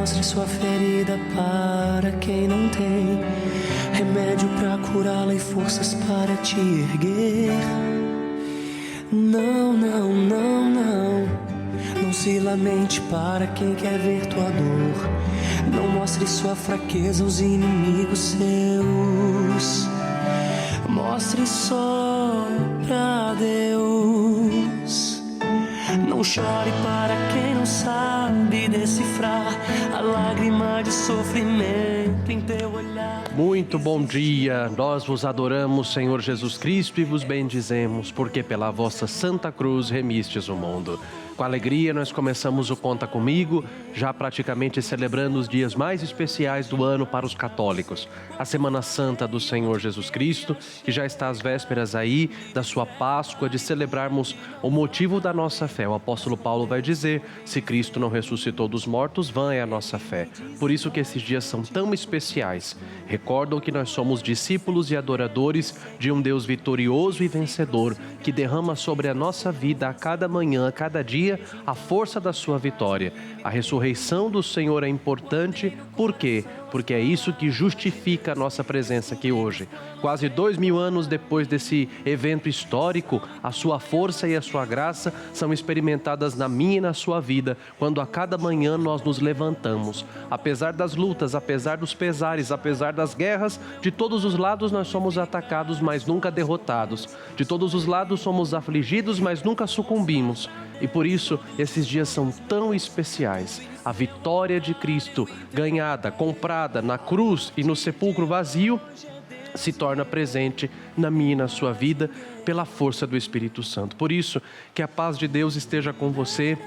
mostre sua ferida para quem não tem remédio pra curá-la e forças para te erguer. Não, não, não, não. Não se lamente para quem quer ver tua dor. Não mostre sua fraqueza aos inimigos seus. Mostre só pra Deus. Não chore para quem não sabe decifrar a lágrima de sofrimento em teu olhar. Muito bom dia, nós vos adoramos, Senhor Jesus Cristo, e vos bendizemos, porque pela vossa Santa Cruz remistes o mundo. Com alegria nós começamos o Conta Comigo, já praticamente celebrando os dias mais especiais do ano para os católicos. A Semana Santa do Senhor Jesus Cristo, que já está às vésperas aí da sua Páscoa, de celebrarmos o motivo da nossa fé. O apóstolo Paulo vai dizer, se Cristo não ressuscitou dos mortos, vã é a nossa fé. Por isso que esses dias são tão especiais. Recordam que nós somos discípulos e adoradores de um Deus vitorioso e vencedor, que derrama sobre a nossa vida a cada manhã, a cada dia, a força da sua vitória. A ressurreição do Senhor é importante, por quê? Porque é isso que justifica a nossa presença aqui hoje. Quase 2000 anos depois desse evento histórico, a sua força e a sua graça são experimentadas na minha e na sua vida, quando a cada manhã nós nos levantamos. Apesar das lutas, apesar dos pesares, apesar das guerras, de todos os lados nós somos atacados, mas nunca derrotados. De todos os lados somos afligidos, mas nunca sucumbimos. E por isso, esses dias são tão especiais. A vitória de Cristo, ganhada, comprada na cruz e no sepulcro vazio, se torna presente na minha e na sua vida pela força do Espírito Santo. Por isso, que a paz de Deus esteja com você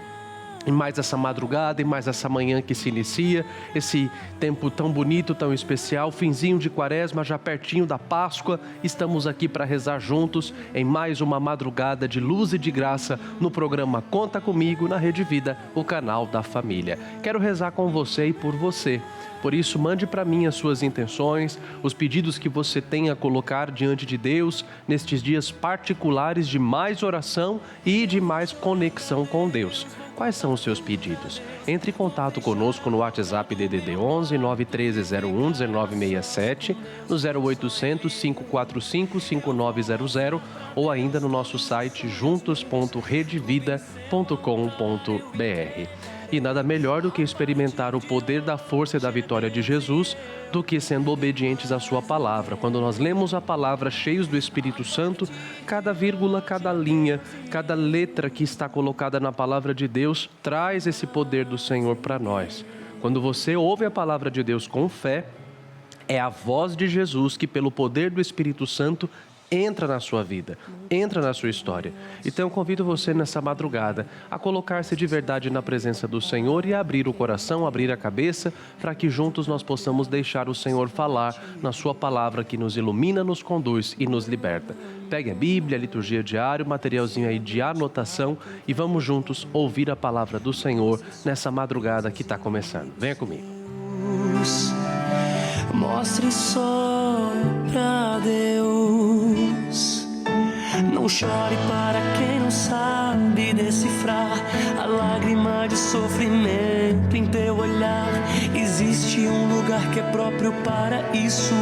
em mais essa madrugada, em mais essa manhã que se inicia, esse tempo tão bonito, tão especial, finzinho de Quaresma, já pertinho da Páscoa, estamos aqui para rezar juntos em mais uma madrugada de luz e de graça no programa Conta Comigo, na Rede Vida, o canal da família. Quero rezar com você e por você. Por isso, mande para mim as suas intenções, os pedidos que você tem a colocar diante de Deus nestes dias particulares de mais oração e de mais conexão com Deus. Quais são os seus pedidos? Entre em contato conosco no WhatsApp DDD 11 91301 1967, no 0800 545 5900 ou ainda no nosso site juntos.redevida.com.br. E nada melhor do que experimentar o poder da força e da vitória de Jesus do que sendo obedientes à sua palavra. Quando nós lemos a palavra cheios do Espírito Santo, cada vírgula, cada linha, cada letra que está colocada na palavra de Deus traz esse poder do Senhor para nós. Quando você ouve a palavra de Deus com fé, é a voz de Jesus que pelo poder do Espírito Santo entra na sua vida, entra na sua história. Então eu convido você nessa madrugada a colocar-se de verdade na presença do Senhor e a abrir o coração, abrir a cabeça, para que juntos nós possamos deixar o Senhor falar na sua palavra que nos ilumina, nos conduz e nos liberta. Pegue a Bíblia, a liturgia diária, o materialzinho aí de anotação e vamos juntos ouvir a palavra do Senhor nessa madrugada que está começando. Venha comigo. Mostre só pra Deus. Não chore para quem não sabe decifrar a lágrima de sofrimento em teu olhar. Existe um lugar que é próprio para isso.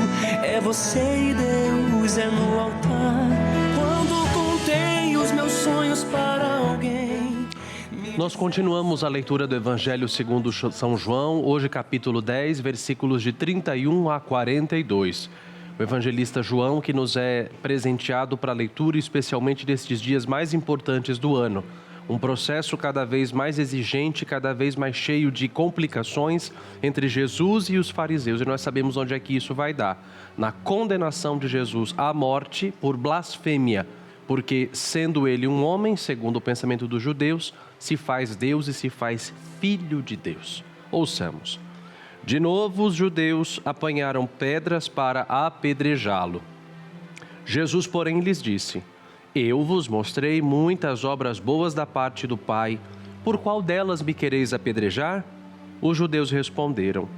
É você e Deus, é no altar. Quando contei os meus sonhos para alguém. Nós continuamos a leitura do Evangelho segundo São João, hoje capítulo 10, versículos de 31 a 42. O evangelista João que nos é presenteado para a leitura, especialmente destes dias mais importantes do ano. Um processo cada vez mais exigente, cada vez mais cheio de complicações entre Jesus e os fariseus. E nós sabemos onde é que isso vai dar. Na condenação de Jesus à morte por blasfêmia. Porque sendo ele um homem, segundo o pensamento dos judeus, se faz Deus e se faz filho de Deus. Ouçamos. De novo os judeus apanharam pedras para apedrejá-lo. Jesus, porém, lhes disse: Eu vos mostrei muitas obras boas da parte do Pai. Por qual delas me quereis apedrejar? Os judeus responderam: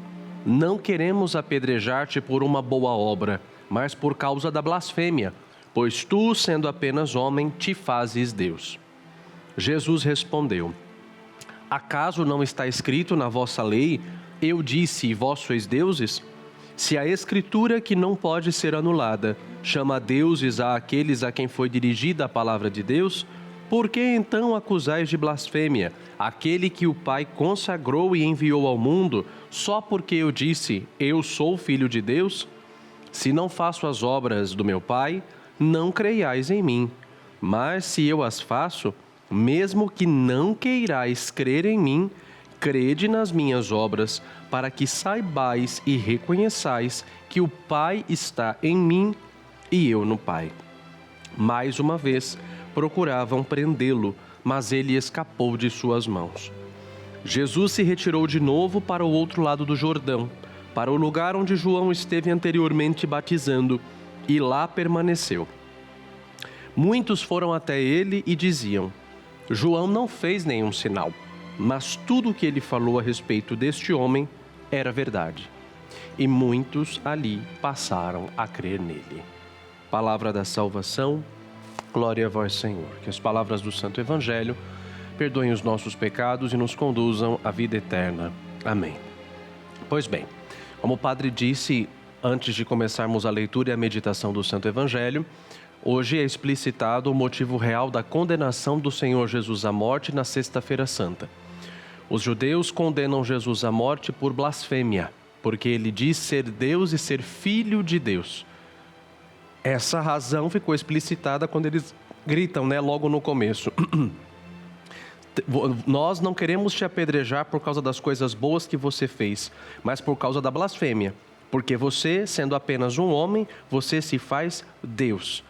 Não queremos apedrejar-te por uma boa obra, mas por causa da blasfêmia. Pois tu, sendo apenas homem, te fazes Deus. Jesus respondeu: Acaso não está escrito na vossa lei, eu disse, e vós sois deuses? Se a Escritura, que não pode ser anulada, chama deuses àqueles a quem foi dirigida a palavra de Deus, por que então acusais de blasfêmia aquele que o Pai consagrou e enviou ao mundo, só porque eu disse, eu sou filho de Deus? Se não faço as obras do meu Pai, não creiais em mim. Mas se eu as faço, mesmo que não queirais crer em mim, crede nas minhas obras, para que saibais e reconheçais que o Pai está em mim e eu no Pai. Mais uma vez, procuravam prendê-lo, mas ele escapou de suas mãos. Jesus se retirou de novo para o outro lado do Jordão, para o lugar onde João esteve anteriormente batizando, e lá permaneceu. Muitos foram até ele e diziam: João não fez nenhum sinal, mas tudo o que ele falou a respeito deste homem era verdade. E muitos ali passaram a crer nele. Palavra da salvação, glória a vós, Senhor. Que as palavras do Santo Evangelho perdoem os nossos pecados e nos conduzam à vida eterna. Amém. Pois bem, como o padre disse antes de começarmos a leitura e a meditação do Santo Evangelho, hoje é explicitado o motivo real da condenação do Senhor Jesus à morte na Sexta-feira Santa. Os judeus condenam Jesus à morte por blasfêmia, porque ele diz ser Deus e ser filho de Deus. Essa razão ficou explicitada quando eles gritam, logo no começo. Nós não queremos te apedrejar por causa das coisas boas que você fez, mas por causa da blasfêmia. Porque você, sendo apenas um homem, você se faz Deus.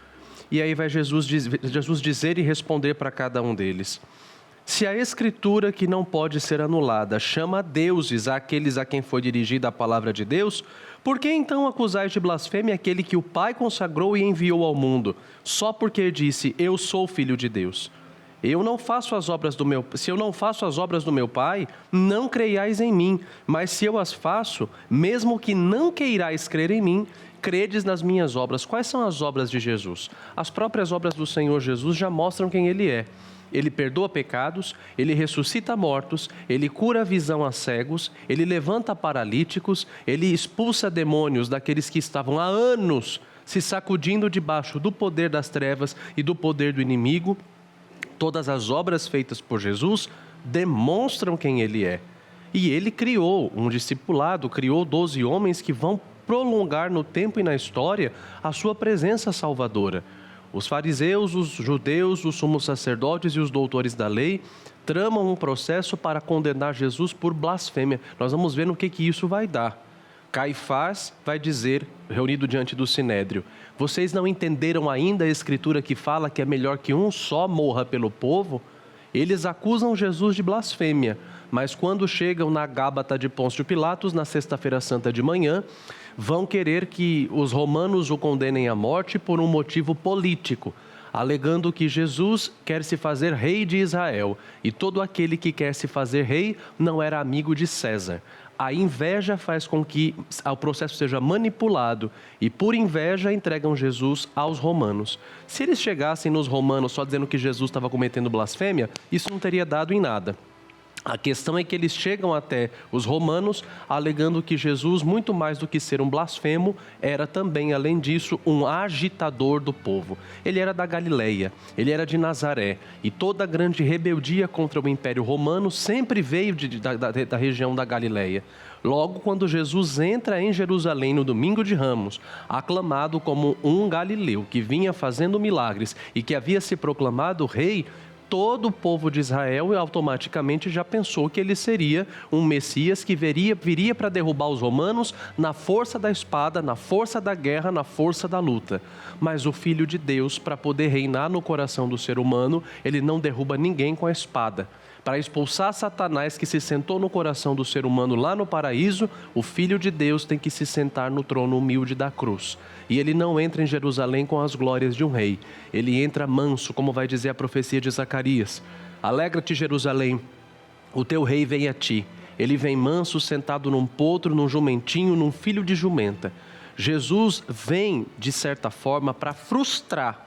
E aí vai Jesus dizer e responder para cada um deles. Se a Escritura, que não pode ser anulada, chama deuses àqueles a quem foi dirigida a palavra de Deus, por que então acusais de blasfêmia aquele que o Pai consagrou e enviou ao mundo, só porque disse, eu sou filho de Deus? Se eu não faço as obras do meu Pai, não creiais em mim, mas se eu as faço, mesmo que não queirais crer em mim, credes nas minhas obras. Quais são as obras de Jesus? As próprias obras do Senhor Jesus já mostram quem Ele é. Ele perdoa pecados, Ele ressuscita mortos, Ele cura a visão a cegos, Ele levanta paralíticos, Ele expulsa demônios daqueles que estavam há anos se sacudindo debaixo do poder das trevas e do poder do inimigo. Todas as obras feitas por Jesus demonstram quem Ele é. E Ele criou um discipulado, criou 12 homens que vão prolongar no tempo e na história a sua presença salvadora. Os fariseus, os judeus, os sumos sacerdotes e os doutores da lei tramam um processo para condenar Jesus por blasfêmia. Nós vamos ver no que isso vai dar. Caifás vai dizer, reunido diante do Sinédrio, vocês não entenderam ainda a Escritura que fala que é melhor que um só morra pelo povo? Eles acusam Jesus de blasfêmia, mas quando chegam na Gábata de Pôncio Pilatos, na Sexta-feira Santa de manhã, vão querer que os romanos o condenem à morte por um motivo político, alegando que Jesus quer se fazer rei de Israel, e todo aquele que quer se fazer rei não era amigo de César. A inveja faz com que o processo seja manipulado e, por inveja, entregam Jesus aos romanos. Se eles chegassem nos romanos só dizendo que Jesus estava cometendo blasfêmia, isso não teria dado em nada. A questão é que eles chegam até os romanos alegando que Jesus, muito mais do que ser um blasfemo, era também, além disso, um agitador do povo. Ele era da Galileia, ele era de Nazaré, e toda a grande rebeldia contra o Império Romano sempre veio da região da Galileia. Logo, quando Jesus entra em Jerusalém no domingo de Ramos, aclamado como um galileu que vinha fazendo milagres e que havia se proclamado rei, todo o povo de Israel automaticamente já pensou que ele seria um Messias que viria para derrubar os romanos na força da espada, na força da guerra, na força da luta. Mas o Filho de Deus, para poder reinar no coração do ser humano, ele não derruba ninguém com a espada. Para expulsar Satanás que se sentou no coração do ser humano lá no paraíso, o Filho de Deus tem que se sentar no trono humilde da cruz. E ele não entra em Jerusalém com as glórias de um rei. Ele entra manso, como vai dizer a profecia de Zacarias. Alegra-te, Jerusalém, o teu rei vem a ti. Ele vem manso, sentado num potro, num jumentinho, num filho de jumenta. Jesus vem, de certa forma, para frustrar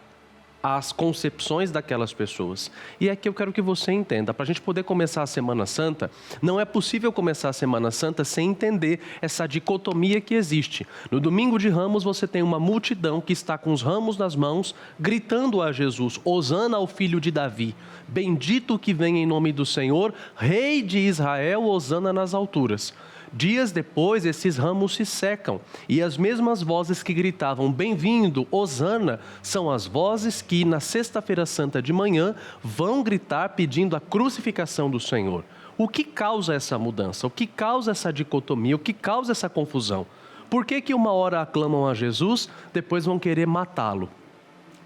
às concepções daquelas pessoas. E é que eu quero que você entenda, para a gente poder começar a Semana Santa, não é possível começar a Semana Santa sem entender essa dicotomia que existe. No domingo de Ramos você tem uma multidão que está com os ramos nas mãos, gritando a Jesus, Hosana ao filho de Davi, bendito que vem em nome do Senhor, Rei de Israel, Hosana nas alturas. Dias depois, esses ramos se secam e as mesmas vozes que gritavam bem-vindo, Hosana, são as vozes que na sexta-feira santa de manhã vão gritar pedindo a crucificação do Senhor. O que causa essa mudança? O que causa essa dicotomia? O que causa essa confusão? Por que uma hora aclamam a Jesus, depois vão querer matá-lo?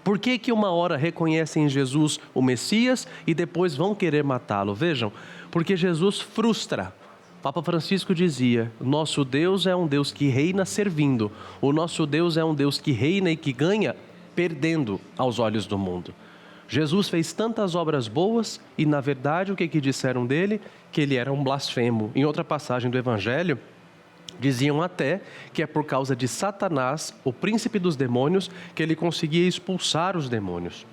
Por que uma hora reconhecem em Jesus o Messias e depois vão querer matá-lo? Vejam, porque Jesus frustra. Papa Francisco dizia, nosso Deus é um Deus que reina servindo. O nosso Deus é um Deus que reina e que ganha perdendo aos olhos do mundo. Jesus fez tantas obras boas e, na verdade, o que disseram dele? Que ele era um blasfemo. Em outra passagem do Evangelho, diziam até que é por causa de Satanás, o príncipe dos demônios, que ele conseguia expulsar os demônios.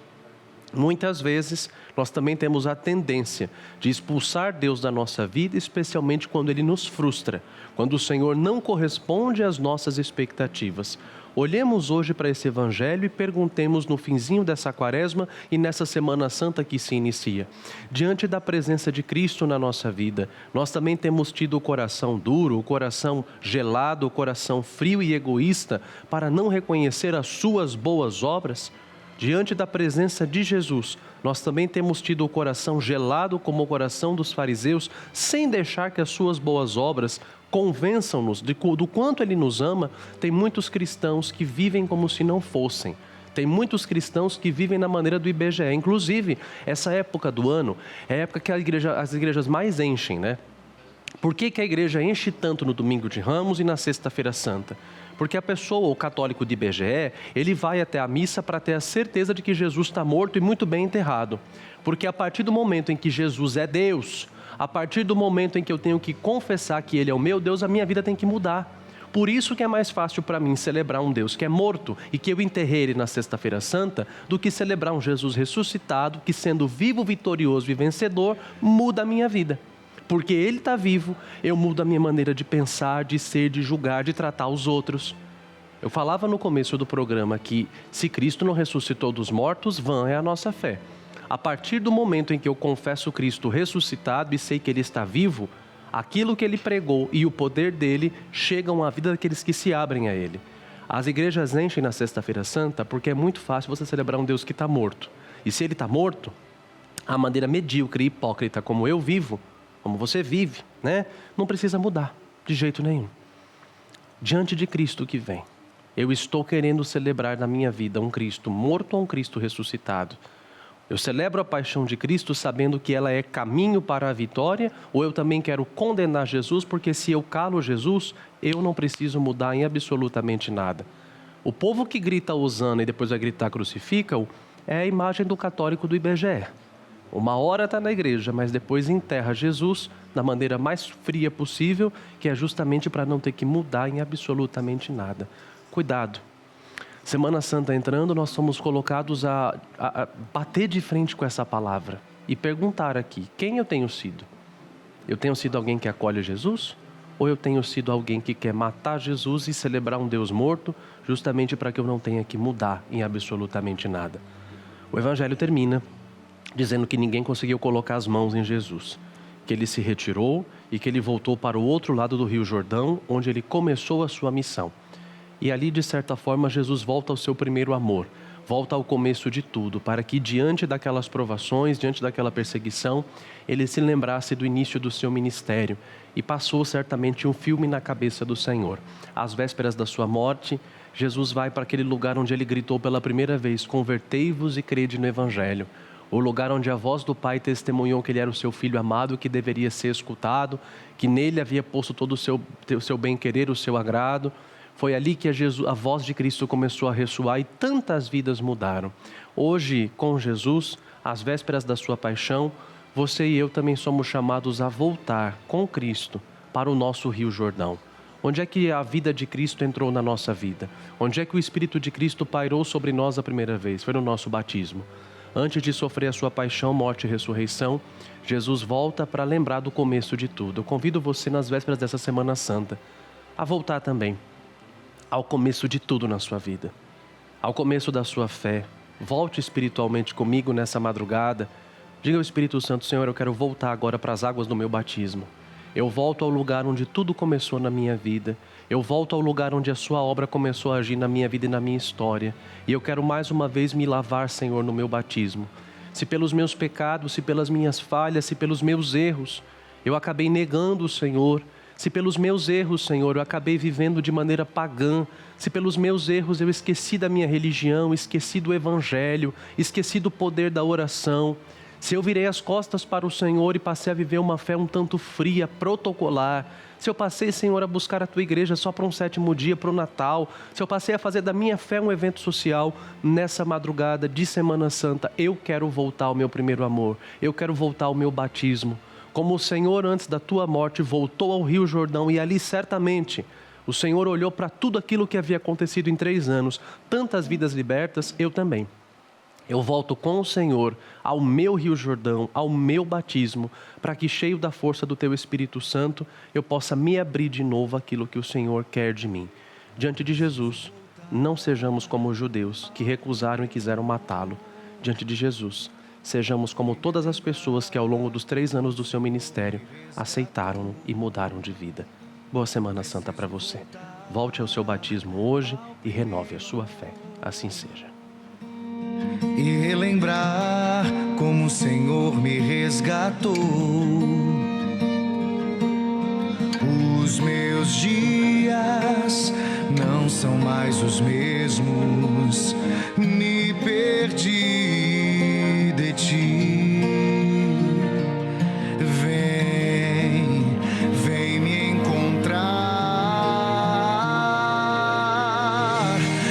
Muitas vezes, nós também temos a tendência de expulsar Deus da nossa vida, especialmente quando Ele nos frustra, quando o Senhor não corresponde às nossas expectativas. Olhemos hoje para esse Evangelho e perguntemos no finzinho dessa Quaresma e nessa Semana Santa que se inicia. Diante da presença de Cristo na nossa vida, nós também temos tido o coração duro, o coração gelado, o coração frio e egoísta para não reconhecer as suas boas obras? Diante da presença de Jesus, nós também temos tido o coração gelado como o coração dos fariseus, sem deixar que as suas boas obras convençam-nos do quanto Ele nos ama. Tem muitos cristãos que vivem como se não fossem. Tem muitos cristãos que vivem na maneira do IBGE. Inclusive, essa época do ano é a época que as igrejas mais enchem, né? Por que a igreja enche tanto no domingo de Ramos e na sexta-feira santa? Porque a pessoa, o católico de IBGE, ele vai até a missa para ter a certeza de que Jesus está morto e muito bem enterrado. Porque a partir do momento em que Jesus é Deus, a partir do momento em que eu tenho que confessar que Ele é o meu Deus, a minha vida tem que mudar. Por isso que é mais fácil para mim celebrar um Deus que é morto e que eu enterrei Ele na sexta-feira santa, do que celebrar um Jesus ressuscitado que, sendo vivo, vitorioso e vencedor, muda a minha vida. Porque Ele está vivo, eu mudo a minha maneira de pensar, de ser, de julgar, de tratar os outros. Eu falava no começo do programa que se Cristo não ressuscitou dos mortos, vã é a nossa fé. A partir do momento em que eu confesso Cristo ressuscitado e sei que Ele está vivo, aquilo que Ele pregou e o poder dEle chegam à vida daqueles que se abrem a Ele. As igrejas enchem na sexta-feira santa porque é muito fácil você celebrar um Deus que está morto. E se Ele está morto, a maneira medíocre e hipócrita como eu vivo, como você vive, né? Não precisa mudar, de jeito nenhum. Diante de Cristo que vem, eu estou querendo celebrar na minha vida um Cristo morto ou um Cristo ressuscitado? Eu celebro a paixão de Cristo sabendo que ela é caminho para a vitória, ou eu também quero condenar Jesus, porque se eu calo Jesus, eu não preciso mudar em absolutamente nada? O povo que grita Hosana e depois vai gritar crucifica-o, é a imagem do católico do IBGE. Uma hora está na igreja, mas depois enterra Jesus da maneira mais fria possível, que é justamente para não ter que mudar em absolutamente nada. Cuidado. Semana Santa entrando, nós somos colocados a bater de frente com essa palavra e perguntar aqui, quem eu tenho sido? Eu tenho sido alguém que acolhe Jesus? Ou eu tenho sido alguém que quer matar Jesus e celebrar um Deus morto, justamente para que eu não tenha que mudar em absolutamente nada? O Evangelho termina dizendo que ninguém conseguiu colocar as mãos em Jesus, que Ele se retirou e que Ele voltou para o outro lado do Rio Jordão, onde Ele começou a sua missão. E ali, de certa forma, Jesus volta ao seu primeiro amor, volta ao começo de tudo, para que diante daquelas provações, diante daquela perseguição, Ele se lembrasse do início do seu ministério e passou certamente um filme na cabeça do Senhor. Às vésperas da sua morte, Jesus vai para aquele lugar onde Ele gritou pela primeira vez, convertei-vos e crede no Evangelho. O lugar onde a voz do Pai testemunhou que Ele era o seu Filho amado, que deveria ser escutado, que nele havia posto todo o seu bem-querer, o seu agrado. Foi ali que a voz de Cristo começou a ressoar e tantas vidas mudaram. Hoje, com Jesus, às vésperas da sua paixão, você e eu também somos chamados a voltar com Cristo para o nosso Rio Jordão. Onde é que a vida de Cristo entrou na nossa vida? Onde é que o Espírito de Cristo pairou sobre nós a primeira vez? Foi no nosso batismo. Antes de sofrer a sua paixão, morte e ressurreição, Jesus volta para lembrar do começo de tudo. Eu convido você nas vésperas dessa Semana Santa a voltar também ao começo de tudo na sua vida, ao começo da sua fé. Volte espiritualmente comigo nessa madrugada. Diga ao Espírito Santo: Senhor, eu quero voltar agora para as águas do meu batismo. Eu volto ao lugar onde tudo começou na minha vida. Eu volto ao lugar onde a sua obra começou a agir na minha vida e na minha história. E eu quero mais uma vez me lavar, Senhor, no meu batismo. Se pelos meus pecados, se pelas minhas falhas, se pelos meus erros, eu acabei negando o Senhor. Se pelos meus erros, Senhor, eu acabei vivendo de maneira pagã. Se pelos meus erros eu esqueci da minha religião, esqueci do Evangelho, esqueci do poder da oração. Se eu virei as costas para o Senhor e passei a viver uma fé um tanto fria, protocolar. Se eu passei, Senhor, a buscar a Tua igreja só para um 7º dia, para o Natal. Se eu passei a fazer da minha fé um evento social, nessa madrugada de Semana Santa, eu quero voltar ao meu primeiro amor. Eu quero voltar ao meu batismo. Como o Senhor, antes da Tua morte, voltou ao Rio Jordão e ali certamente o Senhor olhou para tudo aquilo que havia acontecido em 3 anos. Tantas vidas libertas, eu também. Eu volto com o Senhor ao meu Rio Jordão, ao meu batismo, para que, cheio da força do Teu Espírito Santo, eu possa me abrir de novo aquilo que o Senhor quer de mim. Diante de Jesus, não sejamos como os judeus que recusaram e quiseram matá-lo. Diante de Jesus, sejamos como todas as pessoas que ao longo dos 3 anos do seu ministério aceitaram-no e mudaram de vida. Boa Semana Santa para você. Volte ao seu batismo hoje e renove a sua fé. Assim seja. E relembrar como o Senhor me resgatou. Os meus dias não são mais os mesmos. Me perdi de Ti. Vem me encontrar.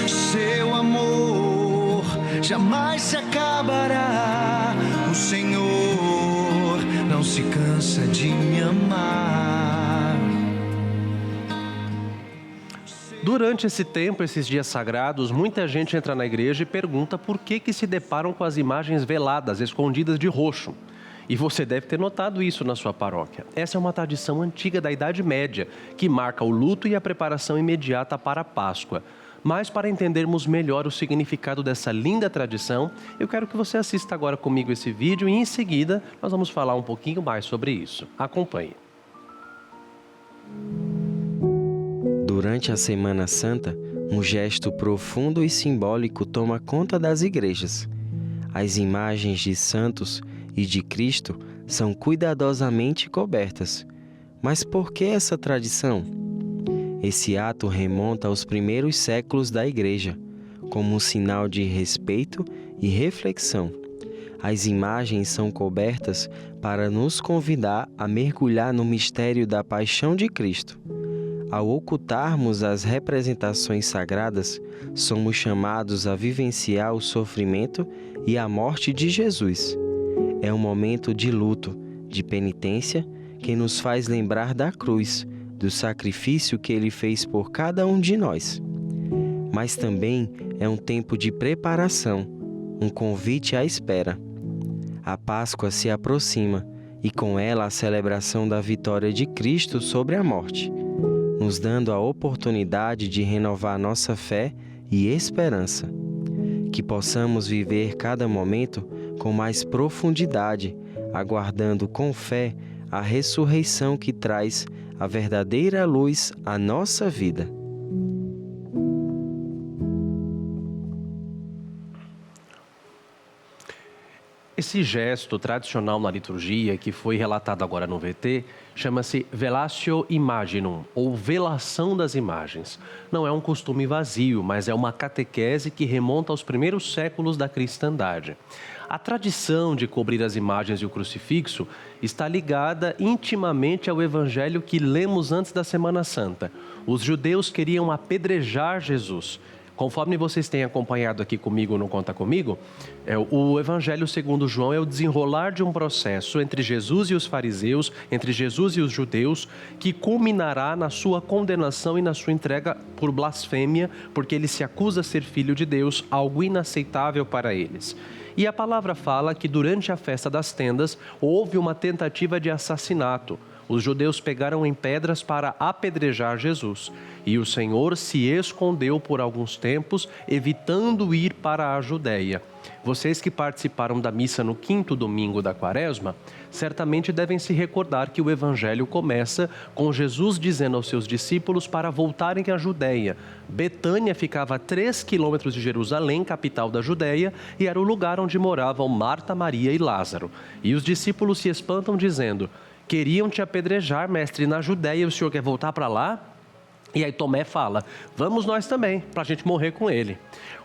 Seu amor jamais se acabará. O Senhor não se cansa de me amar. Durante esse tempo, esses dias sagrados, muita gente entra na igreja e pergunta por que se deparam com as imagens veladas, escondidas de roxo. E você deve ter notado isso na sua paróquia. Essa é uma tradição antiga da Idade Média, que marca o luto e a preparação imediata para a Páscoa. Mas para entendermos melhor o significado dessa linda tradição, eu quero que você assista agora comigo esse vídeo e em seguida nós vamos falar um pouquinho mais sobre isso. Acompanhe. Durante a Semana Santa, um gesto profundo e simbólico toma conta das igrejas. As imagens de santos e de Cristo são cuidadosamente cobertas. Mas por que essa tradição? Esse ato remonta aos primeiros séculos da Igreja, como um sinal de respeito e reflexão. As imagens são cobertas para nos convidar a mergulhar no mistério da paixão de Cristo. Ao ocultarmos as representações sagradas, somos chamados a vivenciar o sofrimento e a morte de Jesus. É um momento de luto, de penitência, que nos faz lembrar da cruz, do sacrifício que Ele fez por cada um de nós. Mas também é um tempo de preparação, um convite à espera. A Páscoa se aproxima e com ela a celebração da vitória de Cristo sobre a morte, nos dando a oportunidade de renovar nossa fé e esperança. Que possamos viver cada momento com mais profundidade, aguardando com fé a ressurreição que traz a verdadeira luz à nossa vida. Esse gesto tradicional na liturgia, que foi relatado agora no VT, chama-se Velatio Imaginum, ou velação das imagens. Não é um costume vazio, mas é uma catequese que remonta aos primeiros séculos da cristandade. A tradição de cobrir as imagens e o crucifixo está ligada intimamente ao evangelho que lemos antes da Semana Santa. Os judeus queriam apedrejar Jesus. Conforme vocês têm acompanhado aqui comigo no Conta Comigo, o Evangelho segundo João é o desenrolar de um processo entre Jesus e os fariseus, entre Jesus e os judeus, que culminará na sua condenação e na sua entrega por blasfêmia, porque ele se acusa ser filho de Deus, algo inaceitável para eles. E a palavra fala que durante a festa das tendas houve uma tentativa de assassinato. Os judeus pegaram em pedras para apedrejar Jesus. E o Senhor se escondeu por alguns tempos, evitando ir para a Judéia. Vocês que participaram da missa no 5º domingo da Quaresma, certamente devem se recordar que o Evangelho começa com Jesus dizendo aos seus discípulos para voltarem à Judéia. Betânia ficava a 3 quilômetros de Jerusalém, capital da Judéia, e era o lugar onde moravam Marta, Maria e Lázaro. E os discípulos se espantam dizendo: queriam te apedrejar, mestre, na Judéia, o senhor quer voltar para lá? E aí Tomé fala: vamos nós também, para a gente morrer com ele.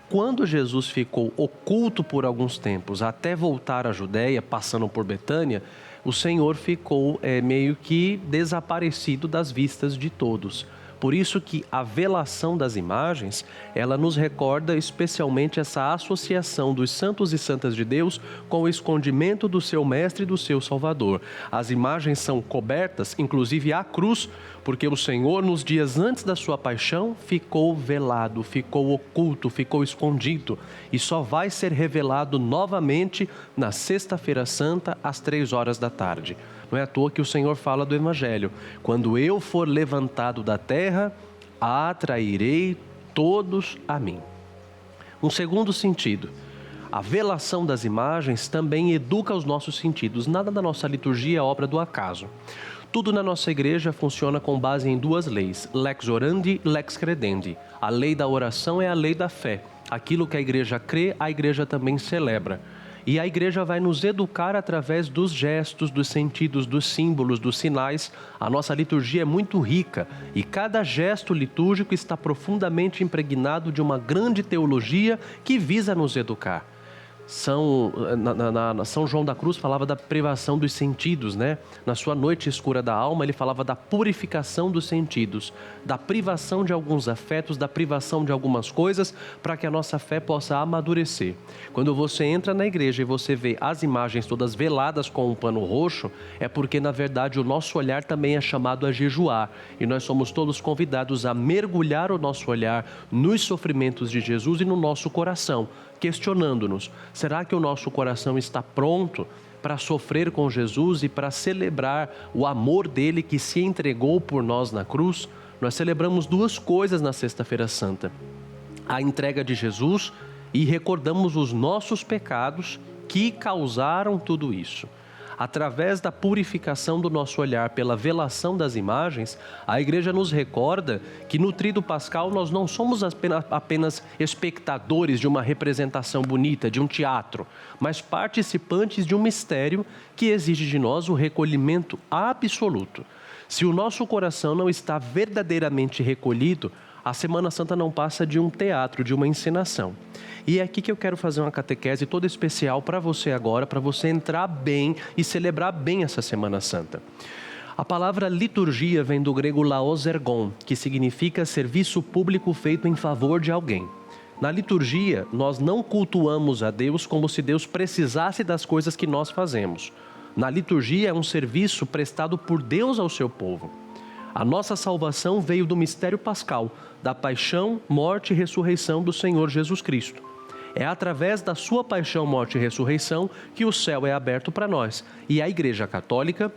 Quando Jesus ficou oculto por alguns tempos, até voltar à Judéia, passando por Betânia, o Senhor ficou meio que desaparecido das vistas de todos. Por isso que a velação das imagens, ela nos recorda especialmente essa associação dos santos e santas de Deus com o escondimento do seu Mestre e do seu Salvador. As imagens são cobertas, inclusive a cruz, porque o Senhor, nos dias antes da sua paixão, ficou velado, ficou oculto, ficou escondido e só vai ser revelado novamente na Sexta-feira Santa, às 3 da tarde. Não é à toa que o Senhor fala do Evangelho: quando eu for levantado da terra, atrairei todos a mim. Um segundo sentido: a velação das imagens também educa os nossos sentidos. Nada da nossa liturgia é obra do acaso. Tudo na nossa igreja funciona com base em 2 leis: lex orandi e lex credendi. A lei da oração é a lei da fé. Aquilo que a igreja crê, a igreja também celebra. E a igreja vai nos educar através dos gestos, dos sentidos, dos símbolos, dos sinais. A nossa liturgia é muito rica e cada gesto litúrgico está profundamente impregnado de uma grande teologia que visa nos educar. São João da Cruz falava da privação dos sentidos, né? Na sua noite escura da alma, ele falava da purificação dos sentidos, da privação de alguns afetos, da privação de algumas coisas, para que a nossa fé possa amadurecer. Quando você entra na igreja e você vê as imagens todas veladas com um pano roxo, é porque, na verdade, o nosso olhar também é chamado a jejuar. E nós somos todos convidados a mergulhar o nosso olhar nos sofrimentos de Jesus e no nosso coração, questionando-nos: será que o nosso coração está pronto para sofrer com Jesus e para celebrar o amor dele que se entregou por nós na cruz? Nós celebramos 2 coisas na Sexta-feira Santa: a entrega de Jesus e recordamos os nossos pecados que causaram tudo isso. Através da purificação do nosso olhar pela velação das imagens, a igreja nos recorda que no Tríduo Pascal nós não somos apenas espectadores de uma representação bonita, de um teatro, mas participantes de um mistério que exige de nós o recolhimento absoluto. Se o nosso coração não está verdadeiramente recolhido, a Semana Santa não passa de um teatro, de uma encenação. E é aqui que eu quero fazer uma catequese toda especial para você agora, para você entrar bem e celebrar bem essa Semana Santa. A palavra liturgia vem do grego laos ergon, que significa serviço público feito em favor de alguém. Na liturgia, nós não cultuamos a Deus como se Deus precisasse das coisas que nós fazemos. Na liturgia é um serviço prestado por Deus ao seu povo. A nossa salvação veio do mistério pascal, da paixão, morte e ressurreição do Senhor Jesus Cristo. É através da sua paixão, morte e ressurreição que o céu é aberto para nós. E a Igreja Católica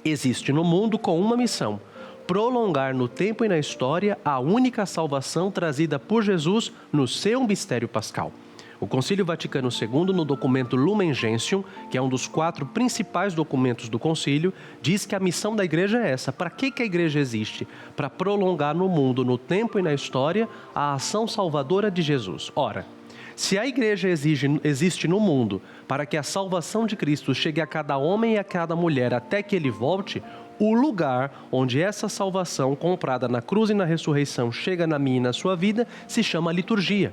existe no mundo com uma missão: prolongar no tempo e na história a única salvação trazida por Jesus no seu mistério pascal. O Concílio Vaticano II, no documento Lumen Gentium, que é um dos 4 principais documentos do concílio, diz que a missão da igreja é essa. Para que a igreja existe? Para prolongar no mundo, no tempo e na história, a ação salvadora de Jesus. Ora, se a igreja existe no mundo para que a salvação de Cristo chegue a cada homem e a cada mulher até que ele volte, o lugar onde essa salvação comprada na cruz e na ressurreição chega na minha e na sua vida se chama liturgia.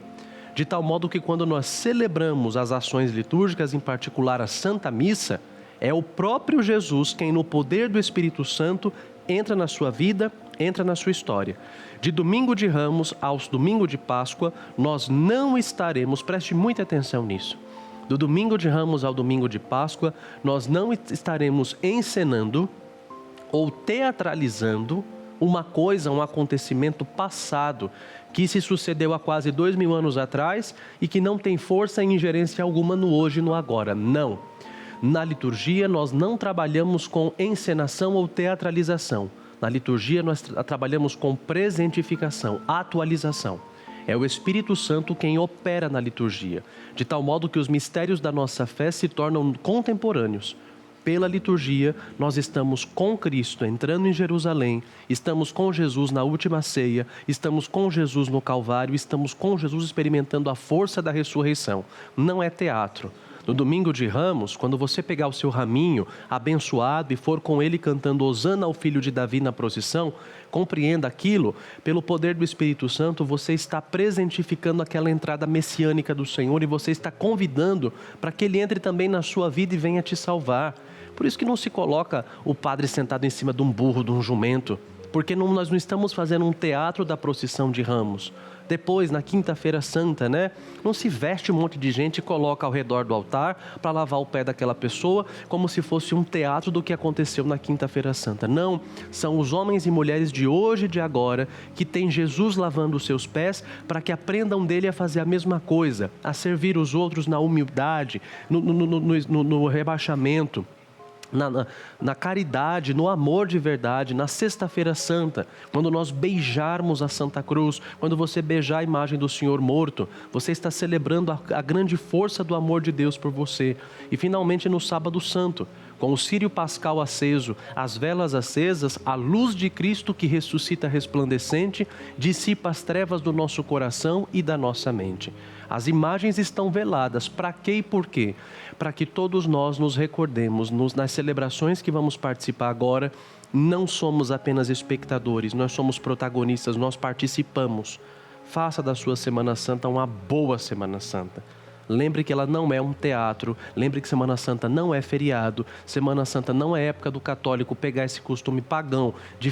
De tal modo que quando nós celebramos as ações litúrgicas, em particular a Santa Missa, é o próprio Jesus quem, no poder do Espírito Santo, entra na sua vida, entra na sua história. De domingo de Ramos ao domingo de Páscoa, nós não estaremos, preste muita atenção nisso. Do domingo de Ramos ao domingo de Páscoa, nós não estaremos encenando ou teatralizando uma coisa, um acontecimento passado que se sucedeu há quase 2000 anos atrás e que não tem força e ingerência alguma no hoje e no agora. Não. Na liturgia nós não trabalhamos com encenação ou teatralização. Na liturgia nós trabalhamos com presentificação, atualização. É o Espírito Santo quem opera na liturgia, de tal modo que os mistérios da nossa fé se tornam contemporâneos. Pela liturgia, nós estamos com Cristo entrando em Jerusalém, estamos com Jesus na última ceia, estamos com Jesus no Calvário, estamos com Jesus experimentando a força da ressurreição. Não é teatro. No domingo de Ramos, quando você pegar o seu raminho abençoado e for com ele cantando Hosana ao Filho de Davi na procissão, compreenda aquilo, pelo poder do Espírito Santo, você está presentificando aquela entrada messiânica do Senhor e você está convidando para que Ele entre também na sua vida e venha te salvar. Por isso que não se coloca o padre sentado em cima de um burro, de um jumento, porque nós não estamos fazendo um teatro da procissão de Ramos. Depois, na quinta-feira santa, não se veste um monte de gente e coloca ao redor do altar para lavar o pé daquela pessoa como se fosse um teatro do que aconteceu na quinta-feira santa. Não, são os homens e mulheres de hoje e de agora que têm Jesus lavando os seus pés para que aprendam dele a fazer a mesma coisa, a servir os outros na humildade, no rebaixamento. Na caridade, no amor de verdade, na sexta-feira santa, quando nós beijarmos a Santa Cruz, quando você beijar a imagem do Senhor morto, você está celebrando a grande força do amor de Deus por você. E finalmente no sábado santo, com o círio pascal aceso, as velas acesas, a luz de Cristo que ressuscita resplandecente, dissipa as trevas do nosso coração e da nossa mente. As imagens estão veladas, para quê e por quê? Para que todos nós nos recordemos, nas celebrações que vamos participar agora, não somos apenas espectadores, nós somos protagonistas, nós participamos. Faça da sua Semana Santa uma boa Semana Santa. Lembre que ela não é um teatro, lembre que Semana Santa não é feriado, Semana Santa não é época do católico pegar esse costume pagão de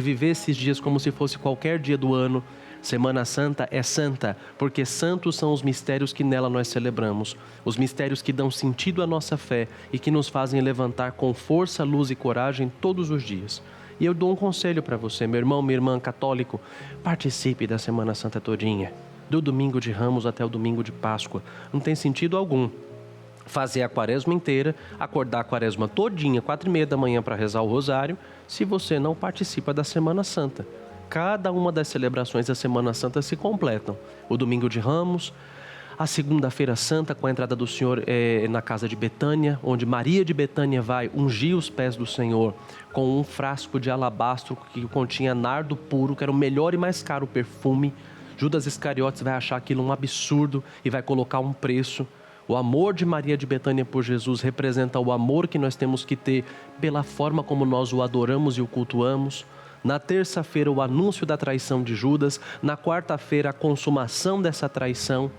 viver esses dias como se fosse qualquer dia do ano. Semana Santa é santa, porque santos são os mistérios que nela nós celebramos, os mistérios que dão sentido à nossa fé e que nos fazem levantar com força, luz e coragem todos os dias. E eu dou um conselho para você, meu irmão, minha irmã católico, participe da Semana Santa todinha, do domingo de Ramos até o domingo de Páscoa. Não tem sentido algum fazer a quaresma inteira, acordar a quaresma todinha, 4h30 da manhã para rezar o rosário, se você não participa da Semana Santa. Cada uma das celebrações da Semana Santa se completam. O domingo de Ramos, a segunda-feira santa com a entrada do Senhor na casa de Betânia, onde Maria de Betânia vai ungir os pés do Senhor com um frasco de alabastro que continha nardo puro, que era o melhor e mais caro perfume. Judas Iscariotes vai achar aquilo um absurdo e vai colocar um preço. O amor de Maria de Betânia por Jesus representa o amor que nós temos que ter pela forma como nós o adoramos e o cultuamos. Na terça-feira, o anúncio da traição de Judas. Na quarta-feira, a consumação dessa traição.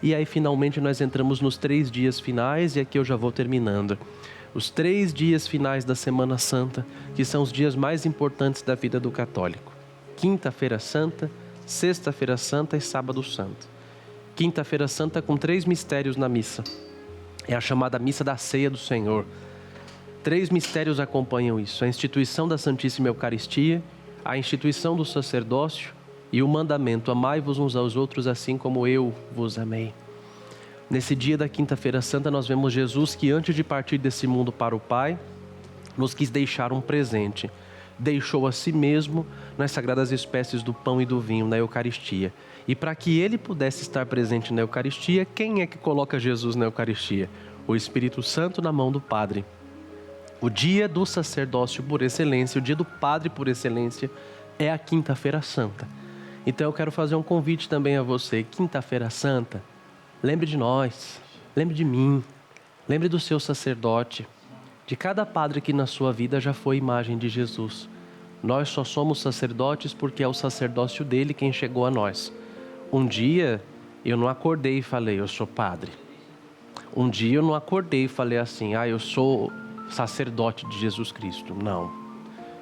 E aí, finalmente, nós entramos nos 3 dias finais, e aqui eu já vou terminando. Os 3 dias finais da Semana Santa, que são os dias mais importantes da vida do católico. Quinta-feira Santa, Sexta-feira Santa e Sábado Santo. Quinta-feira Santa com 3 mistérios na missa. É a chamada Missa da Ceia do Senhor. 3 mistérios acompanham isso: a instituição da Santíssima Eucaristia, a instituição do sacerdócio e o mandamento: amai-vos uns aos outros assim como eu vos amei. Nesse dia da Quinta-feira Santa nós vemos Jesus que, antes de partir desse mundo para o Pai, nos quis deixar um presente. Deixou a si mesmo nas sagradas espécies do pão e do vinho, na Eucaristia. E para que ele pudesse estar presente na Eucaristia, quem é que coloca Jesus na Eucaristia? O Espírito Santo na mão do Padre. O dia do sacerdócio por excelência, o dia do Padre por excelência, é a Quinta-feira Santa. Então eu quero fazer um convite também a você. Quinta-feira Santa, lembre de nós, lembre de mim, lembre do seu sacerdote, de cada padre que na sua vida já foi imagem de Jesus. Nós só somos sacerdotes porque é o sacerdócio dele quem chegou a nós. Um dia eu não acordei e falei, eu sou padre. Um dia eu não acordei e falei assim, eu sou sacerdote de Jesus Cristo. Não.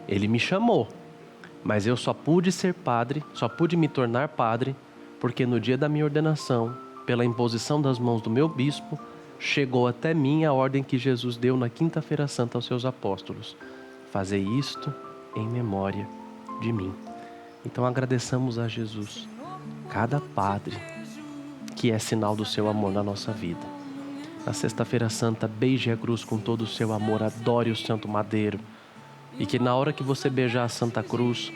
Ele me chamou. Mas eu só pude ser padre, só pude me tornar padre, porque no dia da minha ordenação, pela imposição das mãos do meu bispo, chegou até mim a ordem que Jesus deu na quinta-feira santa aos seus apóstolos: fazei isto em memória de mim. Então agradeçamos a Jesus, cada padre, que é sinal do seu amor na nossa vida. Na sexta-feira santa, beije a cruz com todo o seu amor, adore o Santo Madeiro, e que na hora que você beijar a Santa Cruz,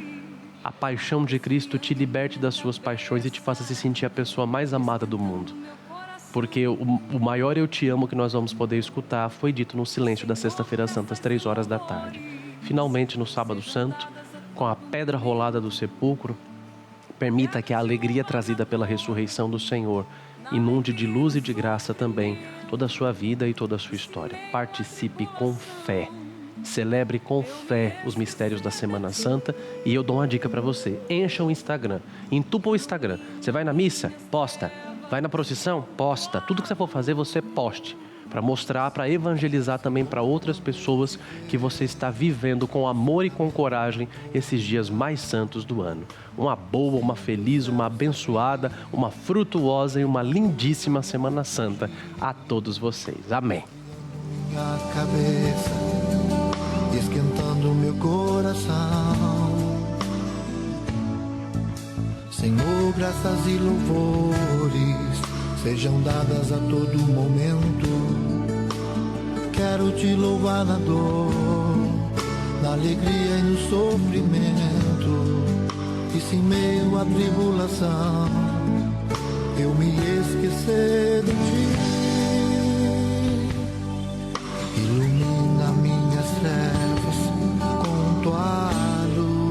a paixão de Cristo te liberte das suas paixões e te faça se sentir a pessoa mais amada do mundo. Porque o maior eu te amo que nós vamos poder escutar foi dito no silêncio da sexta-feira santa, às 3h. Finalmente, no sábado santo, com a pedra rolada do sepulcro, permita que a alegria trazida pela ressurreição do Senhor inunde de luz e de graça também toda a sua vida e toda a sua história. Participe com fé. Celebre com fé os mistérios da Semana Santa. E eu dou uma dica para você: encha o Instagram, entupa o Instagram. Você vai na missa? Posta. Vai na procissão? Posta. Tudo que você for fazer, você poste, para mostrar, para evangelizar também para outras pessoas que você está vivendo com amor e com coragem esses dias mais santos do ano. Uma boa, uma feliz, uma abençoada, uma frutuosa e uma lindíssima Semana Santa a todos vocês. Amém. A cabeça, esquentando meu coração. Senhor, graças e louvores sejam dadas a todo momento. Quero te louvar na dor, na alegria e no sofrimento. E se em meio à tribulação eu me esquecer de ti, ilumina minhas trevas com tua luz.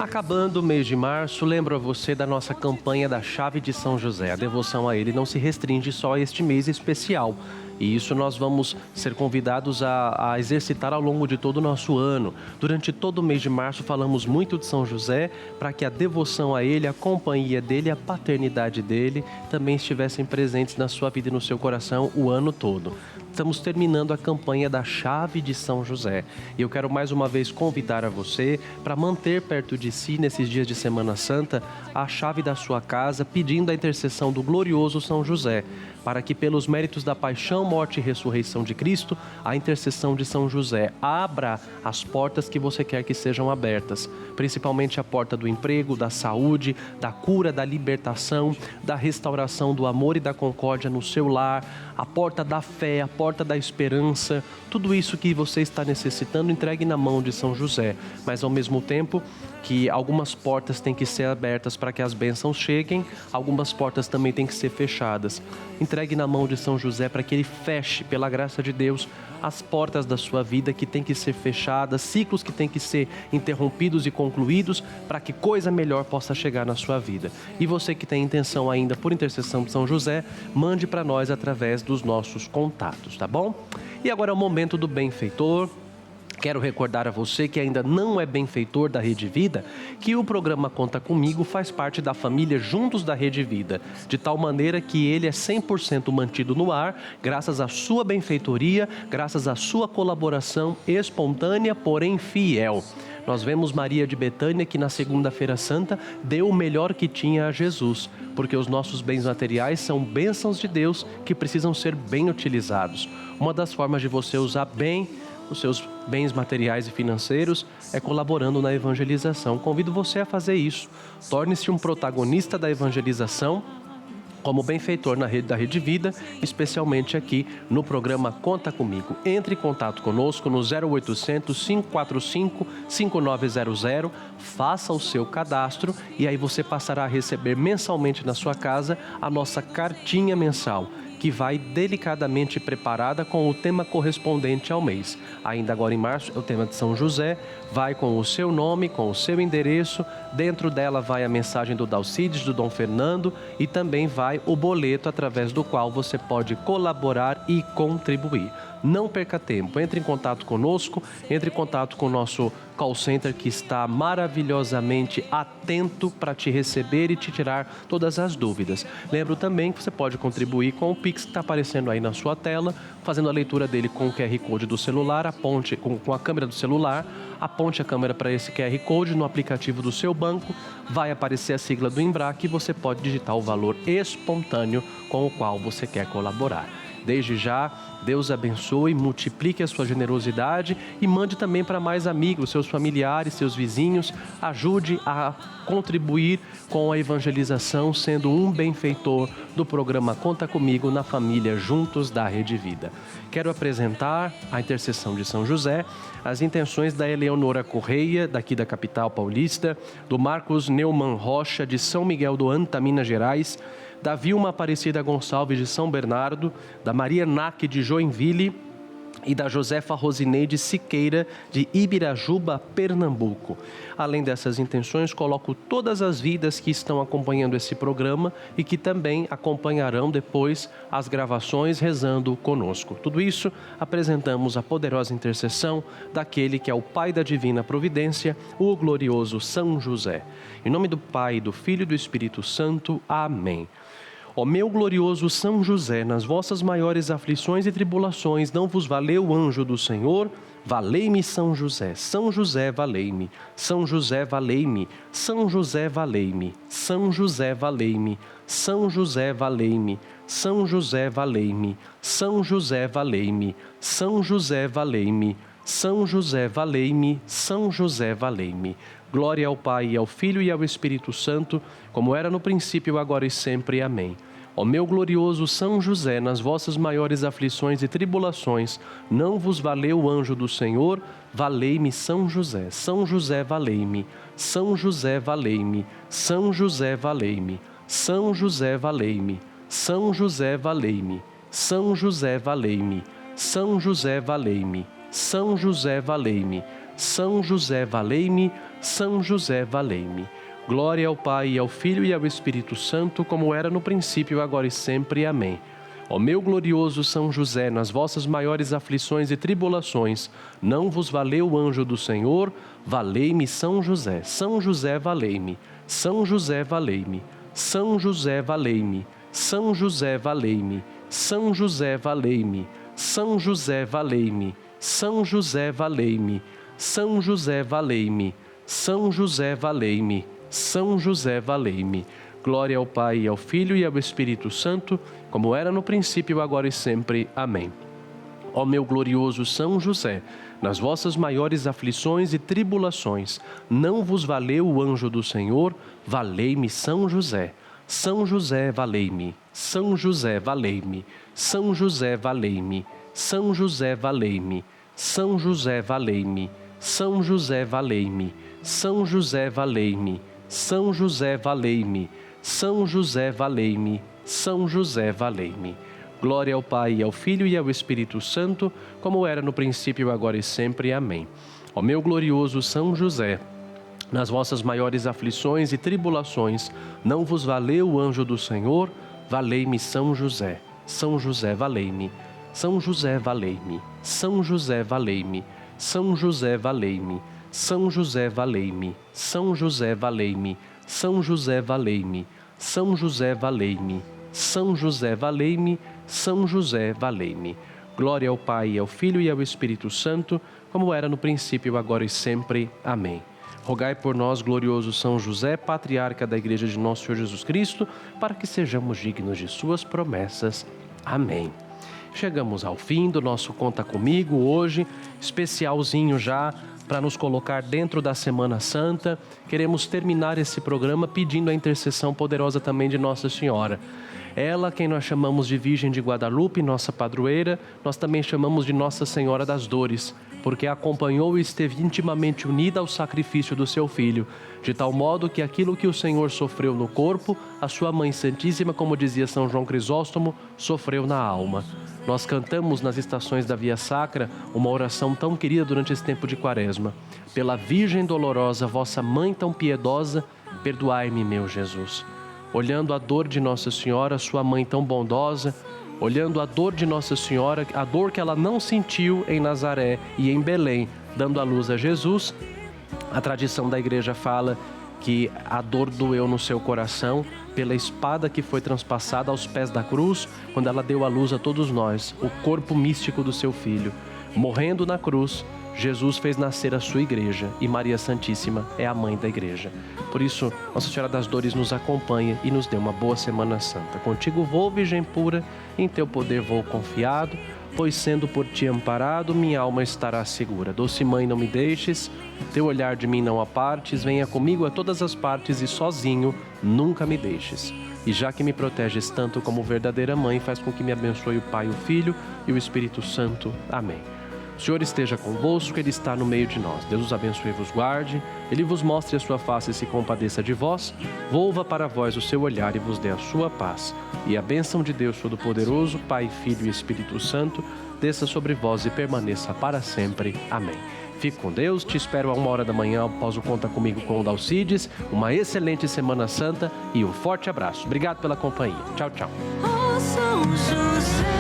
Acabando o mês de março, lembro a você da nossa campanha da Chave de São José. A devoção a ele não se restringe só a este mês especial. E isso nós vamos ser convidados a exercitar ao longo de todo o nosso ano. Durante todo o mês de março falamos muito de São José, para que a devoção a ele, a companhia dele, a paternidade dele também estivessem presentes na sua vida e no seu coração o ano todo. Estamos terminando a campanha da Chave de São José. E eu quero mais uma vez convidar a você para manter perto de si, nesses dias de Semana Santa, a chave da sua casa, pedindo a intercessão do glorioso São José, para que pelos méritos da paixão, morte e ressurreição de Cristo, a intercessão de São José abra as portas que você quer que sejam abertas, principalmente a porta do emprego, da saúde, da cura, da libertação, da restauração do amor e da concórdia no seu lar, a porta da fé, a porta da esperança. Tudo isso que você está necessitando, entregue na mão de São José, mas ao mesmo tempo que algumas portas têm que ser abertas para que as bênçãos cheguem, algumas portas também têm que ser fechadas. Entregue na mão de São José para que ele feche, pela graça de Deus, as portas da sua vida que têm que ser fechadas, ciclos que têm que ser interrompidos e concluídos, para que coisa melhor possa chegar na sua vida. E você que tem intenção ainda, por intercessão de São José, mande para nós através dos nossos contatos, tá bom? E agora é o momento do benfeitor. Quero recordar a você que ainda não é benfeitor da Rede Vida, que o programa Conta Comigo faz parte da família Juntos da Rede Vida, de tal maneira que ele é 100% mantido no ar, graças à sua benfeitoria, graças à sua colaboração espontânea, porém fiel. Nós vemos Maria de Betânia, que na segunda-feira santa deu o melhor que tinha a Jesus, porque os nossos bens materiais são bênçãos de Deus que precisam ser bem utilizados. Uma das formas de você usar bem os seus bens materiais e financeiros é colaborando na evangelização. Convido você a fazer isso. Torne-se um protagonista da evangelização como benfeitor na rede da Rede Vida, especialmente aqui no programa Conta Comigo. Entre em contato conosco no 0800 545 5900, faça o seu cadastro e aí você passará a receber mensalmente na sua casa a nossa cartinha mensal, que vai delicadamente preparada com o tema correspondente ao mês. Ainda agora em março é o tema de São José, vai com o seu nome, com o seu endereço, dentro dela vai a mensagem do Dalcides, do Dom Fernando, e também vai o boleto através do qual você pode colaborar e contribuir. Não perca tempo, entre em contato conosco, entre em contato com o nosso call center que está maravilhosamente atento para te receber e te tirar todas as dúvidas. Lembro também que você pode contribuir com o Pix que está aparecendo aí na sua tela, fazendo a leitura dele com o QR Code do celular, aponte com a câmera do celular, aponte a câmera para esse QR Code no aplicativo do seu banco, vai aparecer a sigla do Embrac e você pode digitar o valor espontâneo com o qual você quer colaborar. Desde já, Deus abençoe, multiplique a sua generosidade e mande também para mais amigos, seus familiares, seus vizinhos. Ajude a contribuir com a evangelização, sendo um benfeitor do programa Conta Comigo na família Juntos da Rede Vida. Quero apresentar a intercessão de São José, as intenções da Eleonora Correia, daqui da capital paulista, do Marcos Neumann Rocha, de São Miguel do Anta, Minas Gerais, da Vilma Aparecida Gonçalves de São Bernardo, da Maria Naque de Joinville e da Josefa Rosineide Siqueira de Ibirajuba, Pernambuco. Além dessas intenções, coloco todas as vidas que estão acompanhando esse programa e que também acompanharão depois as gravações rezando conosco. Tudo isso apresentamos a poderosa intercessão daquele que é o Pai da Divina Providência, o glorioso São José. Em nome do Pai, do Filho e do Espírito Santo. Amém. Ó meu glorioso São José, nas vossas maiores aflições e tribulações, não vos valeu o anjo do Senhor? Valei-me São José, São José valei-me, São José valei-me, São José valei-me, São José valei-me, São José valei-me, São José valei-me, São José valei-me, São José valei-me, São José valei-me, São José valei-me. Glória ao Pai, e ao Filho e ao Espírito Santo, como era no princípio, agora e sempre. Amém. Ó meu glorioso São José, nas vossas maiores aflições e tribulações, não vos valeu o anjo do Senhor? Valei-me São José, São José valei-me, São José valei-me, São José valei-me, São José valei-me, São José valei-me, São José valei-me, São José valei-me, São José valei-me, São José valei-me, São José valei-me. Glória ao Pai, e ao Filho e ao Espírito Santo, como era no princípio, agora e sempre. Amém. Ó meu glorioso São José, nas vossas maiores aflições e tribulações, não vos valeu o anjo do Senhor? Valei-me São José, São José valei-me, São José valei-me, São José valei-me, São José valei-me, São José valei-me, São José valei-me, São José valei-me, São José valei-me, São José valei-me, São José valei-me. Glória ao Pai, e ao Filho e ao Espírito Santo, como era no princípio, agora e sempre. Amém. Ó meu glorioso São José, nas vossas maiores aflições e tribulações, não vos valeu o anjo do Senhor? Valei-me São José. São José valei-me, São José valei-me, São José valei-me, São José valei-me, São José valei-me, São José valei-me, São José valei-me, São José valei-me, São José valei-me, São José valei-me. Glória ao Pai, e ao Filho e ao Espírito Santo, como era no princípio, agora e sempre. Amém. Ó meu glorioso São José, nas vossas maiores aflições e tribulações, não vos valeu o anjo do Senhor? Valei-me São José, São José valei-me, São José valei-me, São José valei-me, São José valei-me, São José valei-me, São José valei-me, São José valei-me, São José valei-me, São José valei-me, São José valei-me. Glória ao Pai, ao Filho e ao Espírito Santo, como era no princípio, agora e sempre. Amém. Rogai por nós, glorioso São José, patriarca da Igreja de Nosso Senhor Jesus Cristo, para que sejamos dignos de suas promessas. Amém. Chegamos ao fim do nosso Conta Comigo hoje, especialzinho já para nos colocar dentro da Semana Santa. Queremos terminar esse programa pedindo a intercessão poderosa também de Nossa Senhora. Ela, quem nós chamamos de Virgem de Guadalupe, nossa padroeira, nós também chamamos de Nossa Senhora das Dores, porque acompanhou e esteve intimamente unida ao sacrifício do seu Filho, de tal modo que aquilo que o Senhor sofreu no corpo, a sua Mãe Santíssima, como dizia São João Crisóstomo, sofreu na alma. Nós cantamos nas estações da Via Sacra uma oração tão querida durante esse tempo de Quaresma. Pela Virgem dolorosa, vossa Mãe tão piedosa, perdoai-me, meu Jesus. Olhando a dor de Nossa Senhora, sua Mãe tão bondosa, olhando a dor de Nossa Senhora, a dor que ela não sentiu em Nazaré e em Belém, dando à luz a Jesus, a tradição da igreja fala que a dor doeu no seu coração pela espada que foi transpassada aos pés da cruz, quando ela deu à luz a todos nós, o corpo místico do seu Filho. Morrendo na cruz, Jesus fez nascer a sua igreja e Maria Santíssima é a mãe da igreja. Por isso, Nossa Senhora das Dores nos acompanha e nos dê uma boa Semana Santa. Contigo vou, Virgem pura, em teu poder vou confiado, pois sendo por ti amparado, minha alma estará segura. Doce Mãe, não me deixes, teu olhar de mim não apartes, venha comigo a todas as partes e sozinho nunca me deixes. E já que me proteges tanto como verdadeira Mãe, faz com que me abençoe o Pai, o Filho e o Espírito Santo. Amém. O Senhor esteja convosco, Ele está no meio de nós. Deus os abençoe e vos guarde, Ele vos mostre a sua face e se compadeça de vós, volva para vós o seu olhar e vos dê a sua paz. E a bênção de Deus Todo-Poderoso, Pai, Filho e Espírito Santo, desça sobre vós e permaneça para sempre. Amém. Fique com Deus, te espero a 1h da manhã após o Conta Comigo com o Dalcides. Uma excelente Semana Santa e um forte abraço. Obrigado pela companhia. Tchau, tchau. Oh, São José.